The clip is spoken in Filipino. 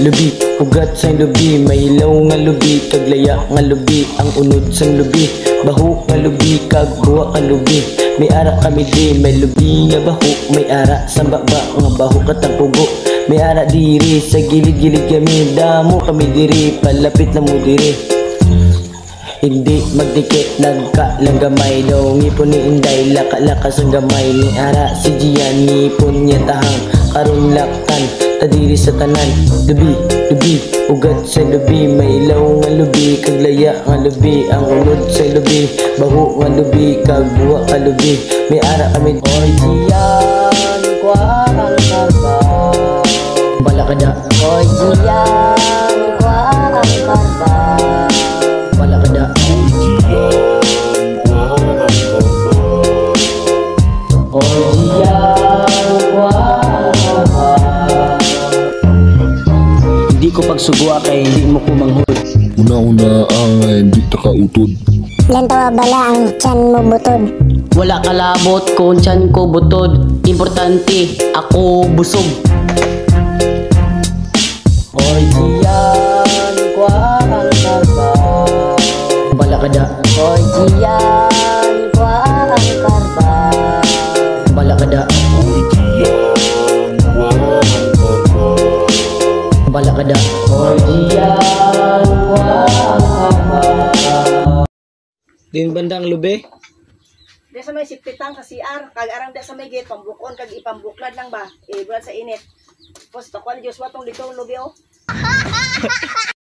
lubi, ugat sang lubi, mahilaw nga lubi, kaglaya nga lubi, ang unod sang lubi, baho nga lubi, kagbuwa nga lubi. May ara kami di, may lubi nga baho, may ara sa baba nga baho katang pugo. May ara diri, sa gilid-gilid kami, damo kami diri, palapit na mo diri. Hindi magdikit, nagkalang gamay daw, ngipon ni Inday, laka-lakas ang gamay. Ni ara si Gian, ngipon niya tahang, karon laktan, tadiri sa tanan. Lubi, lubi, ugat sa lubi, may ilaw nga lubi, kaglaya nga lubi, ang unod sa lubi, baho nga lubi, kagbuwa ka lubi. May ara kami, oy Gian, kwa ang karba, bala ka da. Oy Gian, kwa ang karba, bala ka da. Hindi ko pagsugwa kay hindi mo ko manghud. Una-una ang hindi takautod. Lantawa bala ang tiyan mo butod. Wala kalabot kung tiyan ko butod. Importante, ako busog. Oy Gian, kwa ang karba, bala ka da. Oy Gian, kwa ang karba, Bala ka da. Bala ka da. Oy Gian, kwa ang karba. Din bandang lubi? Di sa may sipitang sa CR, kag arang di sa may gate, pambukon kag ipambuklad lang ba? Bulan sa init. Tapos takuan Diyos watong dito lubi oh.